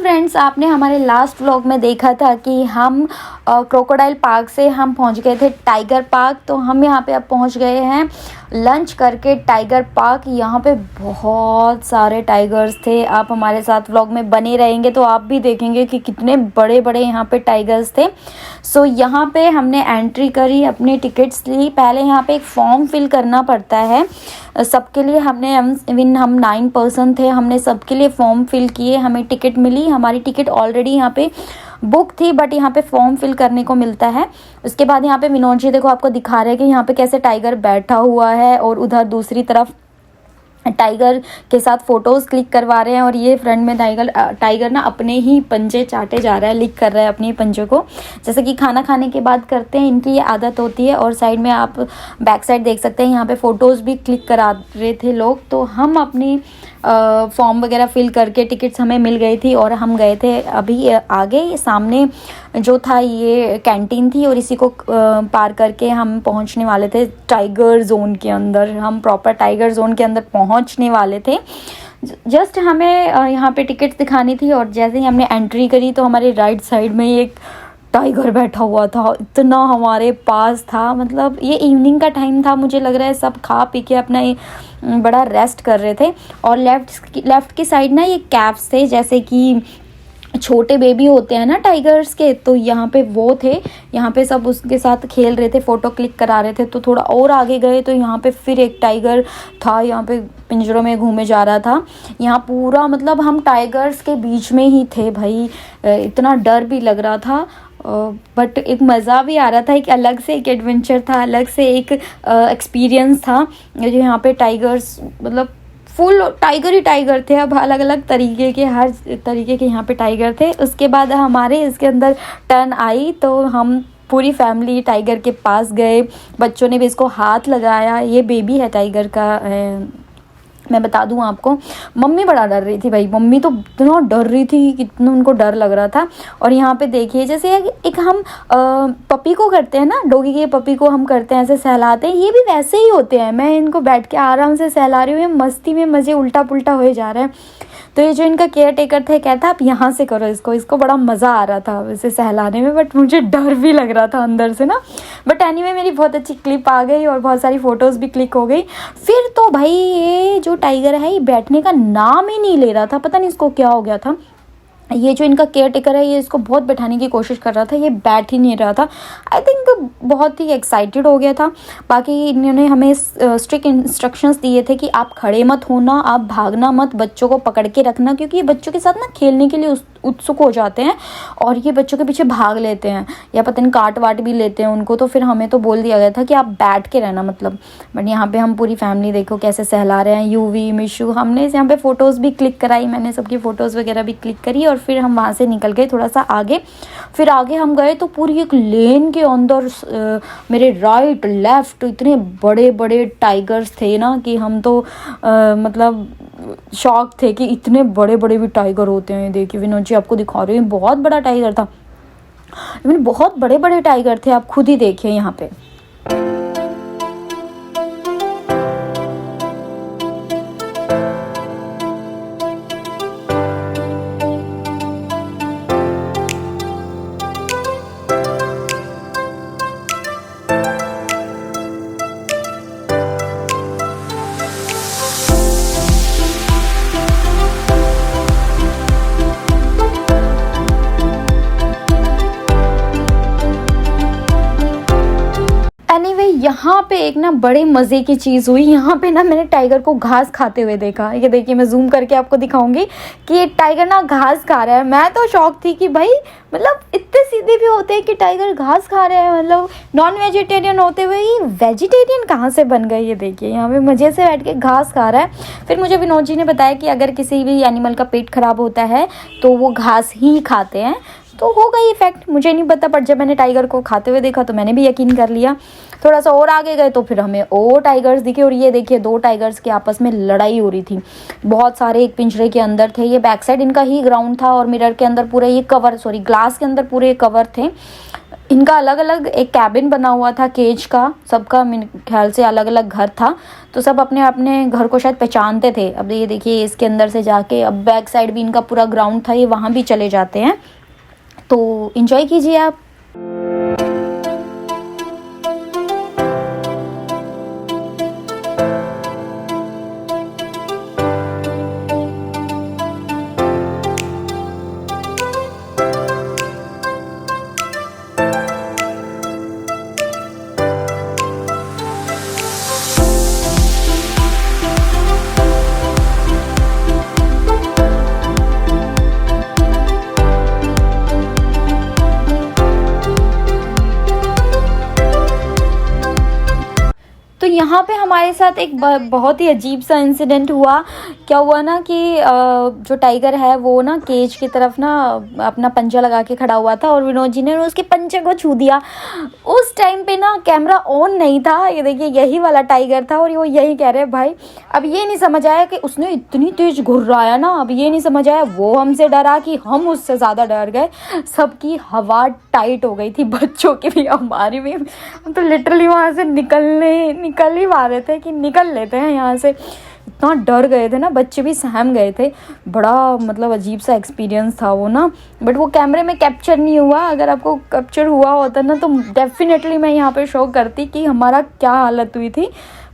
Friends, आपने हमारे last vlog में देखा था कि हम क्रोकोडाइल पार्क से हम पहुंच गए थे टाइगर पार्क। तो हम यहां पे अब पहुंच गए हैं लंच करके टाइगर पार्क। यहां पे बहुत सारे टाइगर्स थे। आप हमारे साथ व्लॉग में बने रहेंगे तो आप भी देखेंगे कि कितने बड़े बड़े यहां पे टाइगर्स थे। सो यहां पे हमने एंट्री करी, अपनी टिकट्स ली। पहले यहां पे एक फॉर्म फिल करना पड़ता है सबके लिए। हम 9 पर्सन थे, हमने सबके लिए फॉर्म फिल किए, हमें टिकट मिली। हमारी टिकट ऑलरेडी यहाँ पे बुक थी, बट यहाँ पे फॉर्म फिल करने को मिलता है। उसके बाद यहाँ पे विनोद जी देखो आपको दिखा रहे हैं कि यहाँ पे कैसे टाइगर बैठा हुआ है और उधर दूसरी तरफ टाइगर के साथ फोटोज क्लिक करवा रहे हैं। और ये फ्रंट में टाइगर ना अपने ही पंजे चाटे जा रहा है, लिक कर रहा है अपने पंजों को, जैसे कि खाना खाने के बाद करते हैं, इनकी ये आदत होती है। और साइड में आप बैक साइड देख सकते हैं, यहाँ पे फोटोज भी क्लिक करा रहे थे लोग। तो हम अपनी फॉर्म वगैरह फिल करके टिकट्स हमें मिल गई थी और हम गए थे अभी आगे। सामने जो था ये कैंटीन थी और इसी को पार करके हम पहुंचने वाले थे टाइगर जोन के अंदर। हम प्रॉपर टाइगर जोन के अंदर पहुंचने वाले थे। जस्ट हमें यहाँ पे टिकट्स दिखानी थी और जैसे ही हमने एंट्री करी तो हमारे राइट साइड में एक टाइगर बैठा हुआ था। इतना हमारे पास था, मतलब ये इवनिंग का टाइम था, मुझे लग रहा है सब खा पी के अपना बड़ा रेस्ट कर रहे थे। और लेफ्ट की साइड ना ये कैप्स थे, जैसे कि छोटे बेबी होते हैं ना टाइगर्स के, तो यहाँ पे वो थे। यहाँ पे सब उसके साथ खेल रहे थे, फोटो क्लिक करा रहे थे। तो थोड़ा और आगे गए तो यहाँ पे फिर एक टाइगर था, यहाँ पे पिंजरों में घूमे जा रहा था। यहाँ पूरा मतलब हम टाइगर्स के बीच में ही थे भाई। इतना डर भी लग रहा था बट एक मज़ा भी आ रहा था। एक अलग से एक एडवेंचर था, अलग से एक एक्सपीरियंस था। जो यहाँ पे टाइगर्स मतलब फुल टाइगर ही टाइगर थे। अब अलग अलग तरीके के, हर तरीके के यहाँ पे टाइगर थे। उसके बाद हमारे इसके अंदर टर्न आई तो हम पूरी फैमिली टाइगर के पास गए। बच्चों ने भी इसको हाथ लगाया। ये बेबी है टाइगर का। मैं बता दूं आपको, मम्मी बड़ा डर रही थी भाई। मम्मी तो इतना डर रही थी, कितना उनको डर लग रहा था। और यहाँ पे देखिए जैसे एक हम पपी को करते हैं ना, डॉगी के पपी को हम करते हैं, ऐसे सहलाते हैं, ये भी वैसे ही होते हैं। मैं इनको बैठ के आराम से सहला रही हूँ, मस्ती में मज़े उल्टा पुल्टा हो जा रहा है। तो ये जो इनका केयर टेकर था कहता आप यहाँ से करो इसको बड़ा मज़ा आ रहा था वैसे सहलाने में, बट मुझे डर भी लग रहा था अंदर से ना। बट एनीवे मेरी बहुत अच्छी क्लिप आ गई और बहुत सारी फ़ोटोज़ भी क्लिक हो गई। फिर तो भाई ये जो टाइगर है ये बैठने का नाम ही नहीं ले रहा था, पता नहीं इसको क्या हो गया था। ये जो इनका केयर टेकर है ये इसको बहुत बैठाने की कोशिश कर रहा था, ये बैठ ही नहीं रहा था। आई थिंक बहुत ही एक्साइटेड हो गया था। बाकी इन्होंने हमें स्ट्रिक्ट इंस्ट्रक्शंस दिए थे कि आप खड़े मत होना, आप भागना मत, बच्चों को पकड़ के रखना, क्योंकि ये बच्चों के साथ ना खेलने के लिए उत्सुक हो जाते हैं और ये बच्चों के पीछे भाग लेते हैं या पता नहीं काट वाट भी लेते हैं उनको। तो फिर हमें तो बोल दिया गया था कि आप बैठ के रहना मतलब। बट यहाँ पे हम पूरी फैमिली देखो कैसे सहला रहे हैं। यूवी मिशू, हमने यहाँ पे फ़ोटोज़ भी क्लिक कराई, मैंने सबकी फ़ोटोज़ वगैरह भी क्लिक करी। और फिर हम वहाँ से निकल गए थोड़ा सा आगे। फिर आगे हम गए तो पूरी एक लेन के अंदर मेरे राइट लेफ्ट इतने बड़े बड़े टाइगर्स थे ना कि हम तो मतलब शॉक थे कि इतने बड़े बड़े भी टाइगर होते हैं। देखिए विनोद जी आपको दिखा रही हूँ, बहुत बड़ा टाइगर था, इवन बहुत बड़े बड़े टाइगर थे, आप खुद ही देखिए यहाँ पे। एनीवे यहाँ पे एक ना बड़े मज़े की चीज़ हुई। यहाँ पे ना मैंने टाइगर को घास खाते हुए देखा। ये देखिए मैं जूम करके आपको दिखाऊंगी कि ये टाइगर ना घास खा रहा है। मैं तो शॉक थी कि भाई मतलब इतने सीधे भी होते हैं कि टाइगर घास खा रहे हैं, मतलब नॉन वेजिटेरियन होते हुए ये वेजिटेरियन कहाँ से बन गए। ये देखिए यहाँ पे मज़े से बैठ के घास खा रहा है। फिर मुझे विनोद जी ने बताया कि अगर किसी भी एनिमल का पेट खराब होता है तो वो घास ही खाते हैं, तो होगा ये फैक्ट, मुझे नहीं पता। पर जब मैंने टाइगर को खाते हुए देखा तो मैंने भी यकीन कर लिया। थोड़ा सा और आगे गए तो फिर हमें और टाइगर्स दिखे और ये देखिए 2 टाइगर्स की आपस में लड़ाई हो रही थी। बहुत सारे एक पिंजरे के अंदर थे। ये बैक साइड इनका ही ग्राउंड था और मिरर के अंदर पूरे ये कवर, सॉरी ग्लास के अंदर पूरे कवर थे। इनका अलग अलग एक कैबिन बना हुआ था केज का, सबका मेरे ख्याल से अलग अलग घर था, तो सब अपने अपने घर को शायद पहचानते थे। अब ये देखिए इसके अंदर से जाके, अब बैक साइड भी इनका पूरा ग्राउंड था, ये वहाँ भी चले जाते हैं, तो इन्जॉय कीजिए आप। तो यहाँ पे हमारे साथ एक बहुत ही अजीब सा इंसिडेंट हुआ। क्या हुआ ना कि जो टाइगर है वो ना केज की तरफ ना अपना पंजा लगा के खड़ा हुआ था और विनोद जी ने उसके पंजे को छू दिया। उस टाइम पे ना कैमरा ऑन नहीं था, ये देखिए यही वाला टाइगर था और वो यही कह रहे भाई। अब ये नहीं समझ आया कि उसने इतनी तेज घुर्राया ना, अब ये नहीं समझ आया वो हमसे डरा कि हम उससे ज़्यादा डर गए। सबकी हवा टाइट हो गई थी, बच्चों की भी हमारी भी। हम तो लिटरली वहाँ से निकल ही पा रहे थे कि निकल लेते हैं यहाँ से, इतना डर गए थे ना, बच्चे भी सहम गए थे। बड़ा मतलब अजीब सा एक्सपीरियंस था वो ना, बट वो कैमरे में कैप्चर नहीं हुआ। अगर आपको कैप्चर हुआ होता ना तो डेफिनेटली मैं यहाँ पे शो करती कि हमारा क्या हालत हुई थी।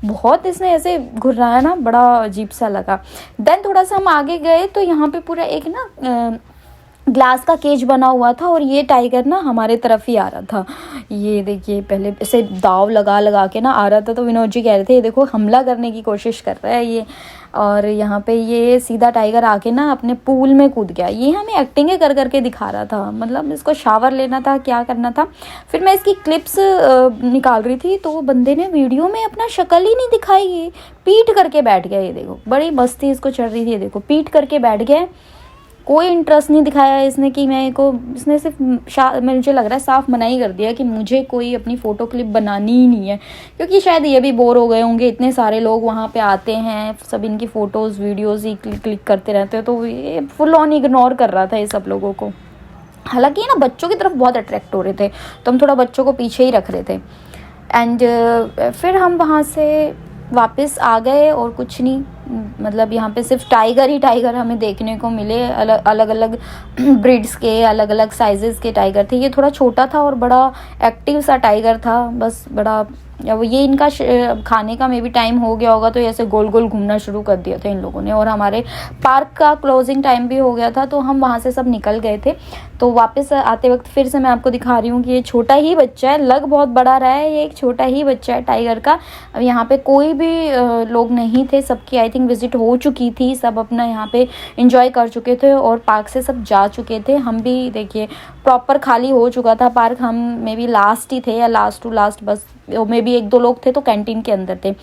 बहुत इसने ऐसे घुर्राया ना, बड़ा अजीब सा लगा। देन थोड़ा सा हम आगे गए तो यहाँ पे पूरा एक ना ग्लास का केज बना हुआ था और ये टाइगर ना हमारे तरफ ही आ रहा था। ये देखिए पहले ऐसे दाव लगा के ना आ रहा था, तो विनोद जी कह रहे थे ये देखो हमला करने की कोशिश कर रहा है ये। और यहाँ पे ये सीधा टाइगर आके ना अपने पूल में कूद गया। ये हमें एक्टिंग कर करके दिखा रहा था, मतलब इसको शावर लेना था, क्या करना था। फिर मैं इसकी क्लिप्स निकाल रही थी तो वो बंदे ने वीडियो में अपना शक्ल ही नहीं दिखाई, पीट करके बैठ गया। ये देखो बड़ी मस्ती इसको चल रही थी, ये देखो पीट करके बैठ गया, कोई इंटरेस्ट नहीं दिखाया इसने कि मैं को, इसने सिर्फ मुझे लग रहा है साफ मना ही कर दिया कि मुझे कोई अपनी फ़ोटो क्लिप बनानी ही नहीं है, क्योंकि शायद ये भी बोर हो गए होंगे, इतने सारे लोग वहाँ पे आते हैं, सब इनकी फ़ोटोज़ वीडियोज़ ही क्लिक करते रहते हैं, तो ये फुल ऑन इग्नोर कर रहा था ये सब लोगों को। हालांकि ना बच्चों की तरफ बहुत अट्रैक्ट हो रहे थे, तो हम थोड़ा बच्चों को पीछे ही रख रहे थे। एंड फिर हम वहाँ से वापस आ गए और कुछ नहीं, मतलब यहाँ पे सिर्फ टाइगर ही टाइगर हमें देखने को मिले। अलग अलग ब्रीड्स के अलग अलग साइजेस के टाइगर थे। ये थोड़ा छोटा था और बड़ा एक्टिव सा टाइगर था, बस बड़ा। अब ये इनका खाने का मे भी टाइम हो गया होगा, तो ऐसे गोल गोल घूमना शुरू कर दिया था इन लोगों ने। और हमारे पार्क का क्लोजिंग टाइम भी हो गया था, तो हम वहाँ से सब निकल गए थे। तो वापस आते वक्त फिर से मैं आपको दिखा रही हूँ कि ये छोटा ही बच्चा है, लग बहुत बड़ा रहा है, ये एक छोटा ही बच्चा है टाइगर का। अब यहाँ पे कोई भी लोग नहीं थे, सबकी आई थिंक विजिट हो चुकी थी, सब अपना यहाँ पे इंजॉय कर चुके थे और पार्क से सब जा चुके थे। हम भी देखिए प्रॉपर खाली हो चुका था पार्क, हम मे बी लास्ट ही थे या लास्ट टू लास्ट, बस मे बी 1-2 लोग थे तो कैंटीन के अंदर थे।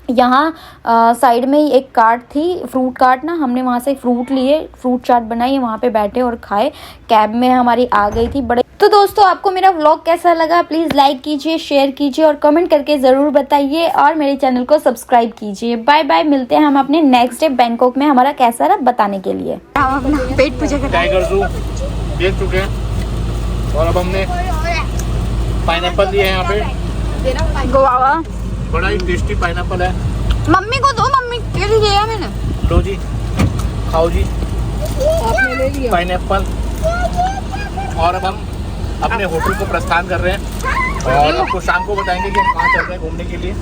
यहाँ साइड में ही एक कार्ट थी, फ्रूट कार्ट ना, हमने वहाँ से फ्रूट लिए, फ्रूट चाट बनाई, वहाँ पे बैठे और खाए। कैब में हमारी आ गई थी बड़े। तो दोस्तों आपको मेरा व्लॉग कैसा लगा प्लीज़ लाइक कीजिए, शेयर कीजिए और कमेंट करके ज़रूर बताइए, और मेरे चैनल को सब्सक्राइब कीजिए। बाय बाय, मिलते हैं हम अपने नेक्स्ट डे बैंकॉक में हमारा कैसा रहा बताने के लिए। पेट पूजा टाइगर ज़ू देख चुके हैं और अब हमने पाइनएप्पल लिए हैं यहाँ पे, गोवा बड़ा ही टेस्टी पाइनएप्पल है। मम्मी को दो, मम्मी के लिए लिया मैंने। लो जी, खाओ जी, आपने ले लिया पाइनएप्पल। और अब हम अपने होटल को प्रस्थान कर रहे हैं और आपको शाम को बताएंगे कि हम कहाँ चल रहे हैं घूमने के लिए।